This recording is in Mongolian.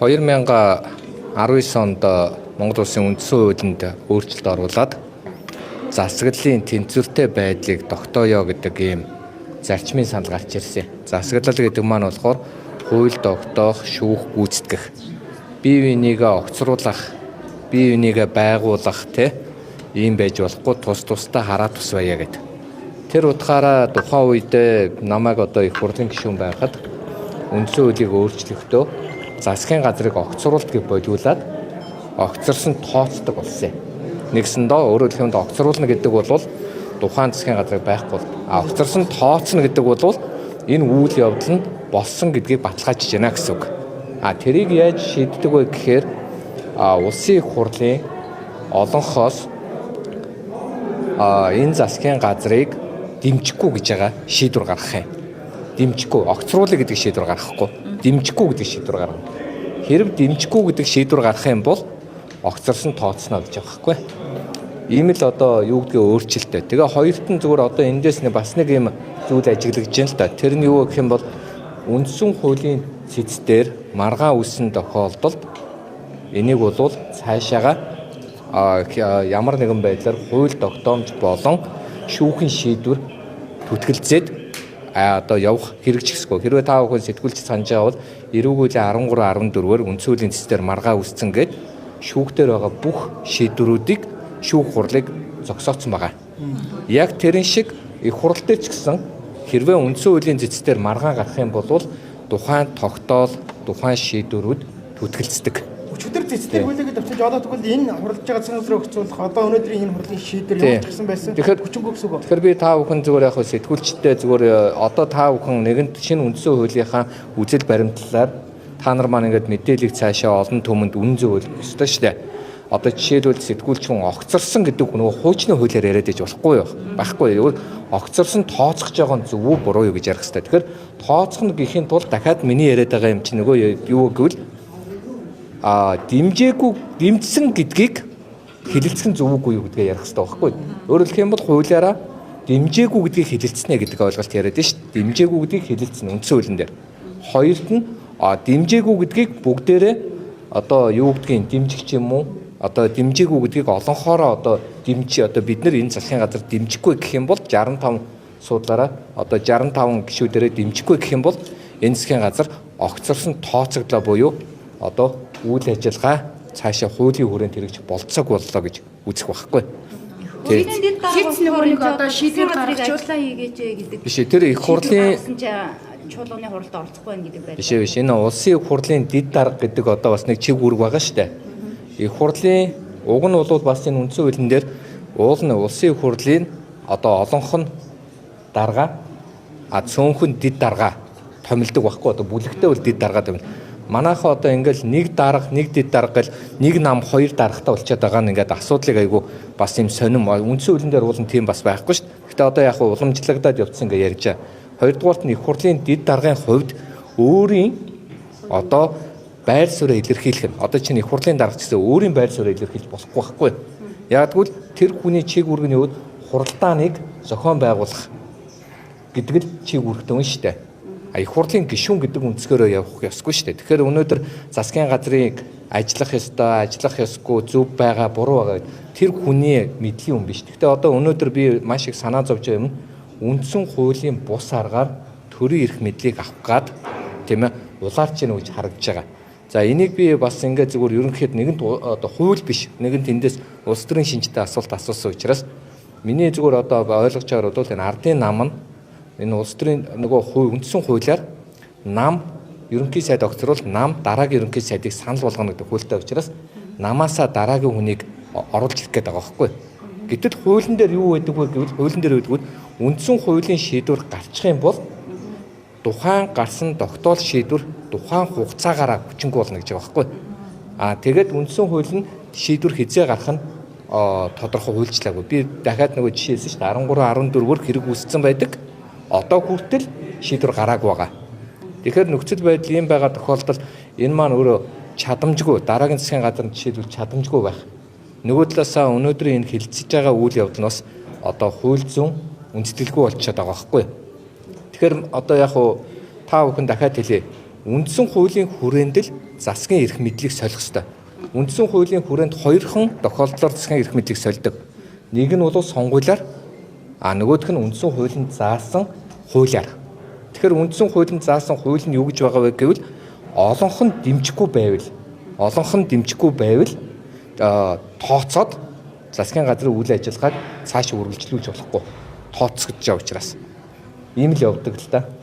2019 онд Монгол Улсын үндсэн хуулинд өөрчлөлт оруулаад засаглалын тэнцвэртэй байдлыг тогтооё гэдэг ийм зарчмын санал гарч ирсэн. Засаглал гэдэг маань болохоор хууль тогтоох, шүүх, гүйцэтгэх, бие бинийгээ огцруулах, бие бинийгээ байгуулах ийм байж болохгүй тусдаа хараа тус байя гэдэг. Тэр утгаараа тухайн үед намайг их хурлын гишүүн байхад үндсэн хуулийг өөрчлөхдөө засгийн газрыг огцруулалтыг бодиулаад огцорсон тооцдог болсон. Нэгсэндээ өөрөөр хэлбэл огцруулна гэдэг бол тухайн засгийн газрыг байхгүй бол огцорсон тооцно гэдэг бол энэ үйл явдал нь болсон гэдгийг баталгаажиж байна гэсэн үг. Тэрийг яаж шийддэг вэ гэхээр улсын их хурлын олонхоос энэ засгийн газрыг дэмжихгүй гэж байгаа шийдвэр гаргах юм. Дэмжихгүй, огцруулъя гэдэг шийдвэр гаргахгүй. Дэмжихгүй гэдэг шийдвэр гаргана. Хэрэг дэмжихгүй гэдэг шийдвэр гаргах юм бол огцорсон тооцно гэж байгаа байхгүй. Ийм л юу гэдгийг өөрчлөлттэй. Тэгээ хоёрт нь зүгээр эндээс бас нэг юм зүйл ажиглагдж байна л да. Тэр нь юу гэх юм бол үндсэн хуулийн цэцээр маргаан үүссэн тохиолдолд энийг бол цаашаага ямар нэгэн байдлаар хууль тогтоомж болон шүүхийн шийдвэр түтгэлзээд явах хэрэгжихсгүй. Хэрвээ та бүхэн сэтгүүлч санаж байгаа бол эрүүгүйлийн 13-14-өр үндсэн хуулийн цэцээр маргаан үүссэн гээд шүүхтэр байгаа бүх шийдвэрүүдийг шүүх хурлыг зогсооцсон байгаа. Яг тэрэн шиг их хурл дээр ч гэсэн хэрвээ үндсэн хуулийн цэцээр маргаан гарах юм бол тухайн тогтоол, тухайн шийдвэрүүд түтгэлцдэг. Өчигдөр цэцтэй хуулийг авчиж одоо тэгвэл энэ хурлаж байгаа цэцнээс өгцүүлэх өнөөдрийн энэ хурлын шийдвэр явуулсан байсан. Тэгэхээр хүчингүй гэсэн үг. Тэгэхээр би та бүхэн зүгээр сэтгүүлчтэй зүгээр та бүхэн нэгэнт шинэ үндсэн хуулийнхаа үзэл баримтлалаар та нар маань ингээд мэдээллийг цаашаа олон түмэнд үнэн зөв өгөх ёстой шүү дээ. Жишээлбэл сэтгүүлч хүн огцорсон гэдэг нөгөө хуучны хуулиар яриад иж болохгүй байхгүй. Огцорсон тооцох байгаа нь зөв үү буруу юу гэж ярих хэрэгтэй. Тэгэхээр тооцох гэхийн тулд дахиад миний яриад байгаа юм чинь нөгөө юу гэвэл дэмжсэн гэдгийг хэлэлцэх зөв үгүй юу гэдгээ ярих хэрэгтэй байхгүй. Өөрөөр хэлэх юм бол хуулиараа дэмжээгүй гэдгийг хэлэлцэнэ гэдэг ойлголт яриад шүү дээ. Дэмжээгүй гэдгийг хэлэлцэн үндсэн хуулийн дээр. Хоёрт нь дэмжээгүй гэдгийг бүгдээрээ юу гэдгийг дэмжих юм уу? Дэмжээгүй гэдгийг олонхоороо бид нар энэ засгийн газар дэмжихгүй гэх юм бол 65 суудлаараа 65 гишүүдээрээ дэмжихгүй гэх юм бол энэ засгийн газар огцорсон тооцогдлоо буюу үйл ажиллагаа цаашаа хуулийн хүрээнд хэрэгжих болцоог боллоо гэж үзэх байхгүй. Хуулийн дэд дарга шийдвэр гаргажуулаа хийгээч гэдэг. Биш тэр их хурлын чуулганы хуралд оролцохгүй байна гэдэг байна. Биш энэ улсын их хурлын дэд дарга гэдэг бас нэг чиг үүрэг байгаа шүү дээ. Их хурлын уг нь бол бас энэ үндсэн хуулийн дээр уул нь улсын их хурлын олонх нь дарга цөөнхөн дэд дарга томилдог байхгүй бүлэгтэй бол дэд дарга томил. Манайхаа ингээл нэг дарга, нэг дэд дарга гэл нэг нам хоёр даргатай болчиход байгаа нь ингээд асуудлыг айгу бас юм сонирм үндсэн хуулийн дээр уулын тийм бас байхгүй шүү дээ. Гэтэ яг уламжлагдаад явцсан гэж ярьж байгаа. Хоёрдугаарт нь их хурлын дэд даргын хувьд өөрийн байр суурийг илэрхийлэх нь чинь их хурлын дарга гэсэн өөрийн байр суурийг илэрхийлж болохгүй байхгүй. Яг тэгвэл тэр хүний чиг үүрэг нь хуралдааныг зохион байгуулах гэдэг л чиг үүрэгтэй юм шүү дээ. Их хурлын гишүүн гэдэг үндэсгээрөө явах ёсгүй шүү дээ. Тэгэхээр өнөөдөр засгийн газрыг ажиллах ёсгүй зөв байгаа буруу байгаа тэр хүний мэдлийн юм биш. Гэхдээ өнөөдөр би маш их санаа зовж байгаа юм үндсэн хуулийн бус аргаар төрийн эрх мэдлийг авах гад улаарч ийн гэж харагдаж байгаа. За энийг би бас ингээд зүгээр ерөнхийд нэгэнт хууль биш нэгэнт эндээс улс төрийн шинжтэй асуулт асуусан учраас миний зүгээр ойлгож байгаагаар бол энэ ардын нам нь энэ улс төрийн үндсэн хуулиар нам ерөнхий сайд огцрол нам дараагийн ерөнхий сайдыг санал болгоно гэдэг хуультай учраас намаасаа дараагийн хүнийг оруулж ирэх гээд байгаа байхгүй. Гэтэл хуулийн дээр юу байдаг вэ гэвэл хуулийн дээр байдаг үндсэн хуулийн шийдвэр гарчих юм бол тухайн гарсан тогтоол шийдвэр тухайн хугацаагаараа хүчингүй болно гэж байгаа байхгүй. Тэгээд үндсэн хууль нь шийдвэр хизээ гарах нь тодорхой хуульчлаагүй. Би дахиад жишээлсэн шүү дээ 13-14-өр хэрэг үүссэн байдаг. Одоо хүртэл шийдвэр гараагүй байгаа. Тэгэхээр нөхцөл байдал ийм байгаа тохиолдолд энэ маань өөрөө чадамжгүй дараагийн засгийн газар жишээлбэл чадамжгүй байх. Нөгөө талаасаа өнөөдрийн энэ хилцэж байгаа үйл явдал нь бас хууль зүйн үндэслэлгүй болчиход байгаа байхгүй. Тэгэхээр яг та бүхэн дахиад хэлье. Үндсэн хуулийн хүрээнд л засгийн эрх мэдлийг солих ёстой. Үндсэн хуулийн хүрээнд хоёрхан тохиолдлоор засгийн эрх мэдлийг сольдог. Нэг нь бол сонгуулиар, нөгөөх нь үндсэн хуулинд заасан хуулиар. Тэгэхээр үндсэн хуулинд заасан хууль нь юу гэж байгаа вэ гэвэл олонх нь дэмжихгүй байвал тооцоод засгийн газрын үйл ажиллагааг цааш үргэлжлүүлж болохгүй. Тооцогдож байгаа учраас ийм л явдаг л да.